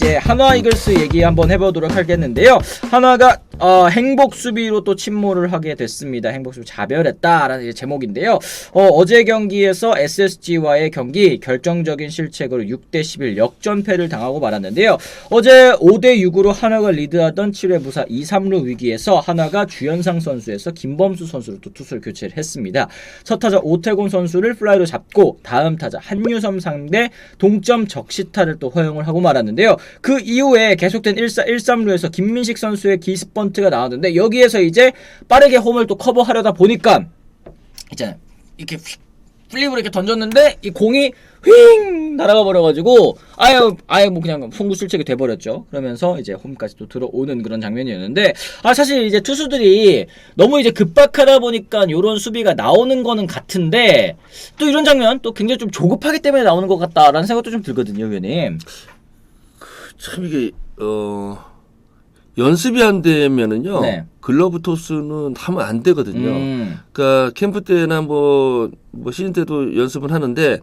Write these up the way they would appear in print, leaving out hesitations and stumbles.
이제 한화 이글스 얘기 한번 해보도록 하겠는데요. 한화가 행복 수비로 또 침몰을 하게 됐습니다. 행복 수비 자멸했다라는 이제 제목인데요. 어제 경기에서 SSG와의 경기 결정적인 실책으로 6대11 역전패를 당하고 말았는데요. 어제 5대6으로 한화가 리드하던 7회 무사 2-3루 위기에서 한화가 주현상 선수에서 김범수 선수로 또 투수를 교체를 했습니다. 첫 타자 오태곤 선수를 플라이로 잡고 다음 타자 한유섬 상대 동점 적시타를 또 허용을 하고 말았는데요. 그 이후에 계속된 1-4, 1-3루에서 김민식 선수의 기습번트가 나왔는데 여기에서 이제 빠르게 홈을 또 커버하려다 보니까 있잖아요. 이렇게 휙 플립으로 이렇게 던졌는데 이 공이 휙 날아가 버려가지고 아예 뭐 그냥 송구 실책이 돼버렸죠. 그러면서 이제 홈까지 또 들어오는 그런 장면이었는데 사실 이제 투수들이 너무 이제 급박하다 보니까 요런 수비가 나오는 거는 같은데 또 이런 장면 또 굉장히 좀 조급하기 때문에 나오는 것 같다라는 생각도 좀 들거든요, 위원님. 참 이게 연습이 안 되면은요. 네. 글러브 토스는 하면 안 되거든요. 그러니까 캠프 때나 뭐 시즌 때도 연습은 하는데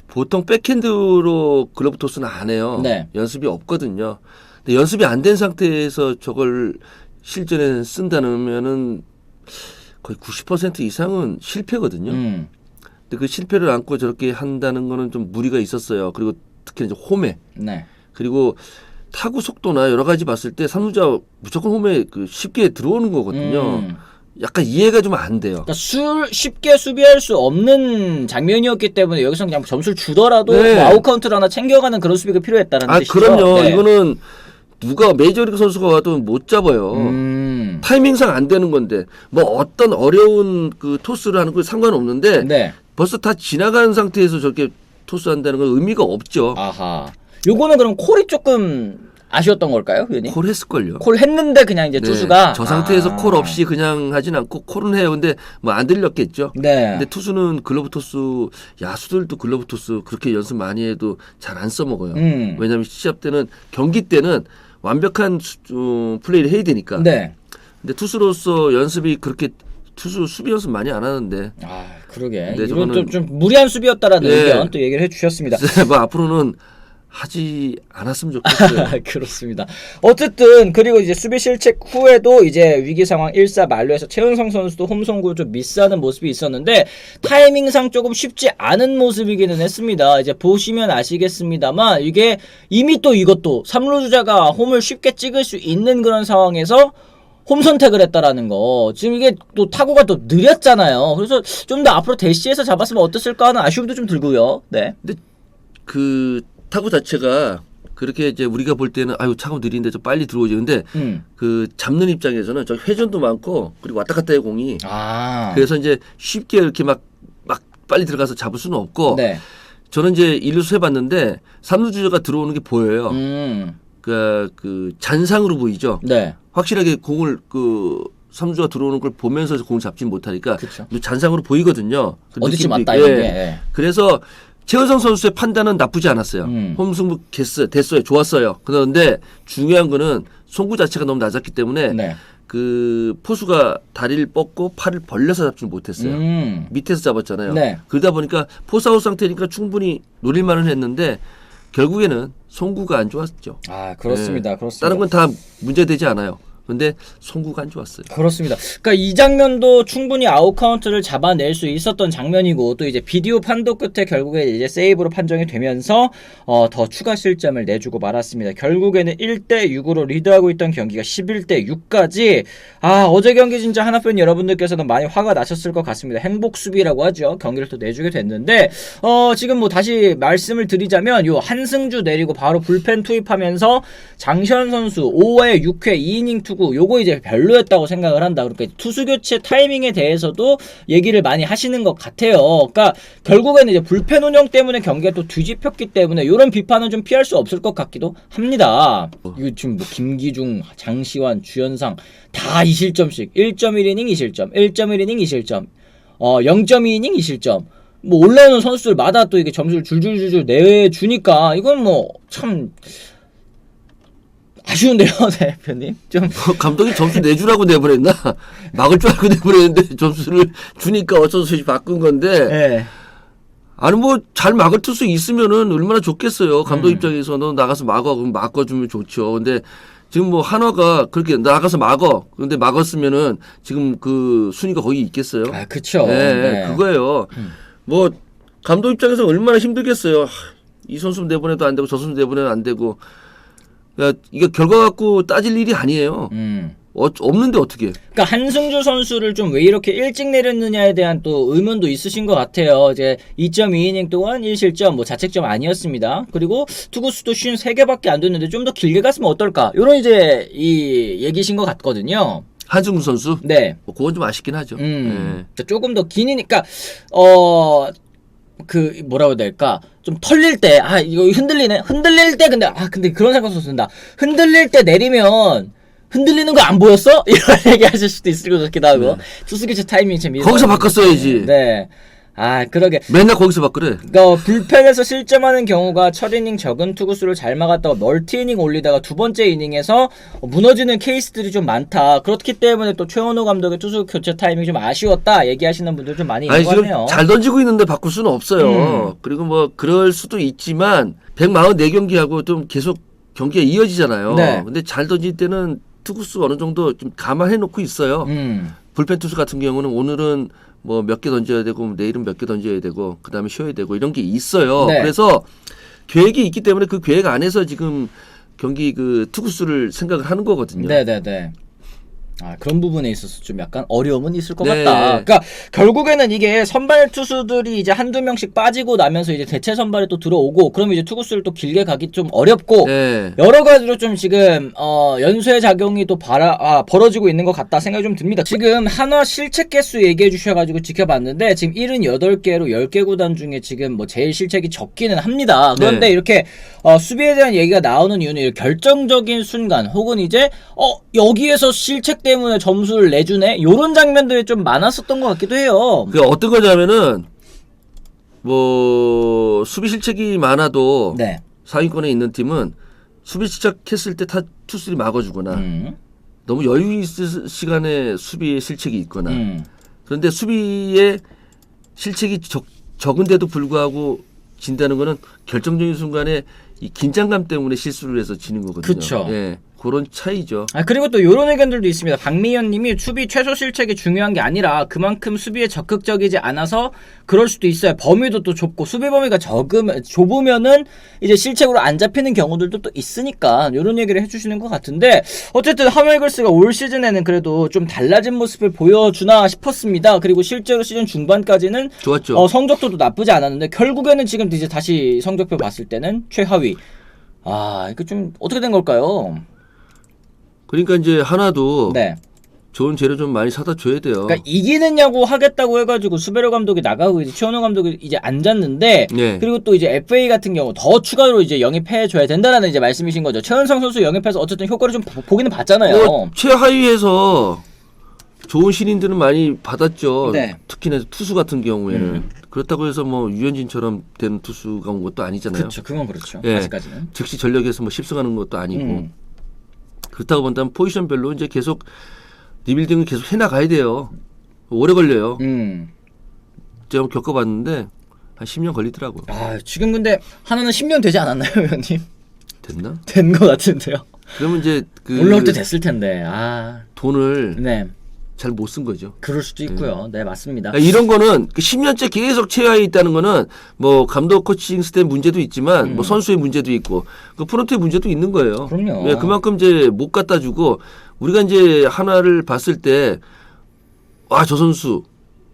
보통 백핸드로 글러브 토스는 안 해요. 네. 연습이 없거든요. 근데 연습이 안 된 상태에서 저걸 실전에 쓴다면은 거의 90% 이상은 실패거든요. 근데 그 실패를 안고 저렇게 한다는 거는 좀 무리가 있었어요. 그리고 특히 이제 홈에. 네. 그리고 타구 속도나 여러 가지 봤을 때 삼루자 무조건 홈에 쉽게 들어오는 거거든요. 약간 이해가 좀 안 돼요. 그러니까 쉽게 수비할 수 없는 장면이었기 때문에 여기서 그냥 점수를 주더라도 네. 뭐 아웃 카운트를 하나 챙겨가는 그런 수비가 필요했다는 뜻이죠. 그럼요. 네. 이거는 누가 메이저리그 선수가 와도 못 잡아요. 타이밍상 안 되는 건데 뭐 어떤 어려운 그 토스를 하는 거 상관없는데 네. 벌써 다 지나간 상태에서 저렇게 토스한다는 건 의미가 없죠. 아하. 요거는 그럼 콜이 조금 아쉬웠던 걸까요, 위원님? 콜 했을걸요. 콜 했는데 그냥 이제 네. 투수가 저 상태에서 콜 없이 그냥 하진 않고 콜은 해요. 근데 뭐 안 들렸겠죠. 네. 근데 투수는 글러브 토스, 야수들도 글러브 토스 그렇게 연습 많이 해도 잘 안 써먹어요. 왜냐하면 시합 때는 경기 때는 완벽한 플레이를 해야 되니까. 네. 근데 투수로서 연습이 그렇게 투수 수비 연습 많이 안 하는데. 그러게. 네, 이건 저거는 좀 무리한 수비였다라는 네. 의견 또 얘기를 해주셨습니다. 뭐 앞으로는 하지 않았으면 좋겠어요. 그렇습니다. 어쨌든 그리고 이제 수비 실책 후에도 이제 위기 상황 1사 만루에서 최은성 선수도 홈송구를 좀 미스하는 모습이 있었는데 타이밍상 조금 쉽지 않은 모습이기는 했습니다. 이제 보시면 아시겠습니다만 이게 이미 또 이것도 3루 주자가 홈을 쉽게 찍을 수 있는 그런 상황에서 홈 선택을 했다라는 거. 지금 이게 또 타구가 또 느렸잖아요. 그래서 좀 더 앞으로 대시해서 잡았으면 어땠을까 하는 아쉬움도 좀 들고요. 네. 근데 그 타구 자체가 그렇게 이제 우리가 볼 때는 아유 차고 느린데 좀 빨리 들어오지. 근데 그 잡는 입장에서는 저 회전도 많고 그리고 왔다 갔다 해 공이. 그래서 이제 쉽게 이렇게 막 빨리 들어가서 잡을 수는 없고. 네. 저는 이제 일루수 해봤는데 삼루 주자가 들어오는 게 보여요. 그 잔상으로 보이죠. 네. 확실하게 공을 삼루주가 들어오는 걸 보면서 공을 잡지 못하니까 그쵸. 잔상으로 보이거든요. 그 어디쯤 느낌도 왔다 있고. 이게. 예. 그래서 최은성 선수의 판단은 나쁘지 않았어요. 홈승부 됐어요. 좋았어요. 그런데 중요한 거는 송구 자체가 너무 낮았기 때문에 네. 그 포수가 다리를 뻗고 팔을 벌려서 잡지 못했어요. 밑에서 잡았잖아요. 네. 그러다 보니까 포스아웃 상태니까 충분히 노릴만은 했는데 결국에는 송구가 안 좋았죠. 그렇습니다. 네. 그렇습니다. 다른 건 다 문제되지 않아요. 근데 송구가 안 좋았어요. 그렇습니다. 그러니까 이 장면도 충분히 아웃 카운트를 잡아낼 수 있었던 장면이고 또 이제 비디오 판독 끝에 결국에 이제 세이브로 판정이 되면서 더 추가 실점을 내주고 말았습니다. 결국에는 1대6으로 리드하고 있던 경기가 11대6까지 어제 경기 진짜 하나팬 여러분들께서는 많이 화가 나셨을 것 같습니다. 행복 수비라고 하죠. 경기를 또 내주게 됐는데 지금 뭐 다시 말씀을 드리자면 요 한승주 내리고 바로 불펜 투입하면서 장시환 선수 5회 6회 2이닝 투구 요거 이제 별로였다고 생각을 한다. 그러니까 투수 교체 타이밍에 대해서도 얘기를 많이 하시는 것 같아요. 그러니까 결국에는 이제 불펜 운영 때문에 경기가 또 뒤집혔기 때문에 이런 비판은 좀 피할 수 없을 것 같기도 합니다. 이거 지금 뭐 김기중, 장시환, 주현상 다 2실점씩 1.1이닝 2실점, 1.1이닝 2실점, 0.2이닝 2실점. 뭐 올라오는 선수들마다 또 이게 점수를 줄줄줄줄 내주니까 이건 뭐 참 아쉬운데요, 대표님. 좀 감독이 점수 내주라고 내버렸나? 막을 줄 알고 내버렸는데 점수를 주니까 어쩔 수 없이 바꾼 건데. 네. 아니 뭐 잘 막을 투수 있으면은 얼마나 좋겠어요. 감독 음. 입장에서 너 나가서 막어 그럼 막아주면 좋죠. 근데 지금 뭐 한화가 그렇게 나가서 막어. 근데 막았으면은 지금 그 순위가 거기 있겠어요. 아, 그쵸. 네, 네. 그거예요. 뭐 감독 입장에서 얼마나 힘들겠어요. 이 선수 내보내도 안 되고 저 선수 내보내도 안 되고. 야, 이거 결과 갖고 따질 일이 아니에요. 없는데 어떻게? 그러니까 한승주 선수를 좀 왜 이렇게 일찍 내렸느냐에 대한 또 의문도 있으신 것 같아요. 이제 2.2이닝 동안 1실점, 뭐 자책점 아니었습니다. 그리고 투구수도 53개밖에 안 됐는데 좀 더 길게 갔으면 어떨까? 이런 이제 이 얘기신 것 같거든요. 한승우 선수? 네. 뭐 그건 좀 아쉽긴 하죠. 조금 더 기니까 그 뭐라고 해야 될까? 좀 털릴 때 이거 흔들리네. 흔들릴 때 근데 그런 생각 든다. 흔들릴 때 내리면 흔들리는 거 안 보였어? 이런 얘기 하실 수도 있을 것 같기도 하고. 투수 교체 타이밍이 참 거기서 바꿨어야지. 네. 그러게. 맨날 거기서 바꾸래. 불펜에서 실점하는 경우가 첫 이닝 적은 투구수를 잘 막았다가 멀티 이닝 올리다가 두 번째 이닝에서 무너지는 케이스들이 좀 많다. 그렇기 때문에 또 최원호 감독의 투수 교체 타이밍이 좀 아쉬웠다 얘기하시는 분들 좀 많이 있는 것 같네요. 잘 던지고 있는데 바꿀 수는 없어요. 그리고 뭐 그럴 수도 있지만 144경기하고 좀 계속 경기가 이어지잖아요. 네. 근데 잘 던질 때는 투구수 어느 정도 좀 감안해 놓고 있어요. 불펜 투수 같은 경우는 오늘은 뭐 몇 개 던져야 되고 내일은 몇 개 던져야 되고 그다음에 쉬어야 되고 이런 게 있어요. 네. 그래서 계획이 있기 때문에 그 계획 안에서 지금 경기 그 투구수를 생각을 하는 거거든요. 네네네. 그런 부분에 있어서 좀 약간 어려움은 있을 것 네. 같다. 그러니까 결국에는 이게 선발 투수들이 이제 한두 명씩 빠지고 나면서 이제 대체 선발에 또 들어오고 그러면 이제 투구수를 또 길게 가기 좀 어렵고 네. 여러 가지로 좀 지금 연쇄 작용이 또 벌어지고 있는 것 같다 생각이 좀 듭니다. 지금 한화 실책 개수 얘기해 주셔가지고 지켜봤는데 지금 78개로 10개 구단 중에 지금 뭐 제일 실책이 적기는 합니다. 그런데 네. 이렇게 수비에 대한 얘기가 나오는 이유는 결정적인 순간 혹은 이제 여기에서 실책 때문에 점수를 내주네 요런 장면들이 좀 많았었던 것 같기도 해요. 그 어떤 거냐면은 뭐 수비 실책이 많아도 네. 상위권에 있는 팀은 수비 시작했을 때 투수들이 막아주거나 너무 여유 있을 시간에 수비에 실책이 있거나 그런데 수비에 실책이 적은데도 불구하고 진다는 거는 결정적인 순간에 이 긴장감 때문에 실수를 해서 지는 거거든요. 그쵸. 예, 그런 차이죠. 그리고 또 이런 의견들도 있습니다. 박미연 님이 수비 최소 실책이 중요한 게 아니라 그만큼 수비에 적극적이지 않아서 그럴 수도 있어요. 범위도 또 좁고 수비 범위가 좁으면은 이제 실책으로 안 잡히는 경우들도 또 있으니까 이런 얘기를 해주시는 것 같은데 어쨌든 한화 이글스가 올 시즌에는 그래도 좀 달라진 모습을 보여주나 싶었습니다. 그리고 실제로 시즌 중반까지는 좋았죠. 성적도 나쁘지 않았는데 결국에는 지금 이제 다시 성적표 봤을 때는 최하위. 이거 좀 어떻게 된 걸까요? 그러니까 이제 하나도 네. 좋은 재료 좀 많이 사다 줘야 돼요. 그러니까 이기느냐고 하겠다고 해가지고 수베르 감독이 나가고 이제 최원호 감독이 이제 앉았는데 네. 그리고 또 이제 FA 같은 경우 더 추가로 이제 영입해 줘야 된다라는 이제 말씀이신 거죠. 최은성 선수 영입해서 어쨌든 효과를 좀 보기는 봤잖아요. 최하위에서 좋은 신인들은 많이 받았죠. 네. 특히나 투수 같은 경우에는 그렇다고 해서 뭐 유현진처럼 된 투수가 온 것도 아니잖아요. 그렇죠. 그건 그렇죠. 예. 아직까지는. 즉시 전력에서 뭐 10승하는 것도 아니고 그렇다고 본다면 포지션별로 이제 계속 리빌딩을 계속 해나가야 돼요. 오래 걸려요. 제가 겪어봤는데 한 10년 걸리더라고요. 지금 근데 하나는 10년 되지 않았나요, 의원님? 됐나? 된 것 같은데요. 그러면 이제 올라올 때 됐을 텐데. 돈을 네. 잘 못 쓴 거죠. 그럴 수도 있고요. 네, 맞습니다. 이런 거는 10년째 계속 최하위에 있다는 거는 뭐 감독 코칭 스텝 문제도 있지만 뭐 선수의 문제도 있고 그 프론트의 문제도 있는 거예요. 그럼요. 네, 그만큼 이제 못 갖다 주고 우리가 이제 하나를 봤을 때 저 선수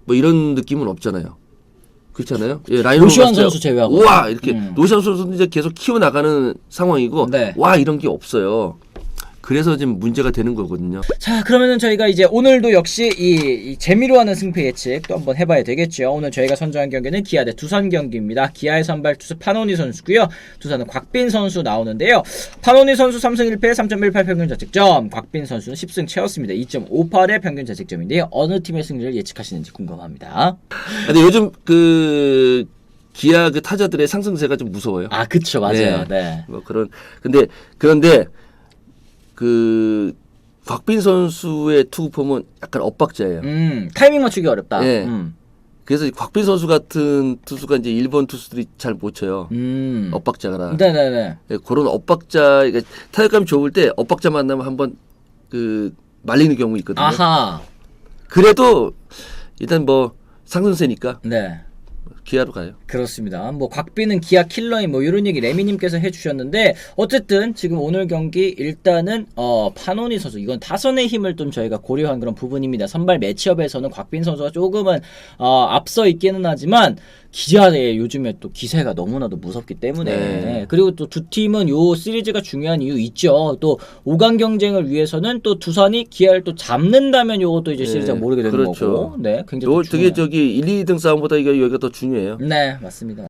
뭐 이런 느낌은 없잖아요. 그렇잖아요. 예, 라이언 노시환 선수 제외하고. 와 이렇게 노시환 선수는 이제 계속 키워 나가는 상황이고 네. 와 이런 게 없어요. 그래서 지금 문제가 되는 거거든요. 자, 그러면은 저희가 이제 오늘도 역시 이 재미로 하는 승패 예측 또 한번 해봐야 되겠죠. 오늘 저희가 선정한 경기는 기아 대 두산 경기입니다. 기아의 선발 투수 판오니 선수고요. 두산은 곽빈 선수 나오는데요. 판오니 선수 3승 1패 3.18 평균 자책점, 곽빈 선수는 10승 채웠습니다. 2.58의 평균 자책점인데요. 어느 팀의 승리를 예측하시는지 궁금합니다. 근데 요즘 그 기아 그 타자들의 상승세가 좀 무서워요. 그쵸, 맞아요. 네. 뭐 그런데 그 곽빈 선수의 투구 폼은 약간 엇박자예요. 타이밍 맞추기 어렵다. 네. 그래서 곽빈 선수 같은 투수가 이제 일본 투수들이 잘 못 쳐요. 엇박자가. 네네네. 예, 그런 엇박자, 그러니까 타격감이 좋을 때 엇박자 만나면 한번 그 말리는 경우 있거든요. 아하. 그래도 일단 뭐 상승세니까 네. 기아로 가요. 그렇습니다. 뭐 곽빈은 기아 킬러인 뭐 이런 얘기 레미님께서 해주셨는데 어쨌든 지금 오늘 경기 일단은 파노니 선수 이건 타선의 힘을 좀 저희가 고려한 그런 부분입니다. 선발 매치업에서는 곽빈 선수가 조금은 앞서 있기는 하지만 기아의 요즘에 또 기세가 너무나도 무섭기 때문에 네. 그리고 또 두 팀은 요 시리즈가 중요한 이유 있죠. 또 5강 경쟁을 위해서는 또 두산이 기아를 또 잡는다면 요것도 이제 네, 시리즈가 모르게 되는 그렇죠. 거고 네 굉장히 요 또 되게 중요한. 저기 1, 2등 싸움보다 여기가 더 중요해요. 네 맞습니다.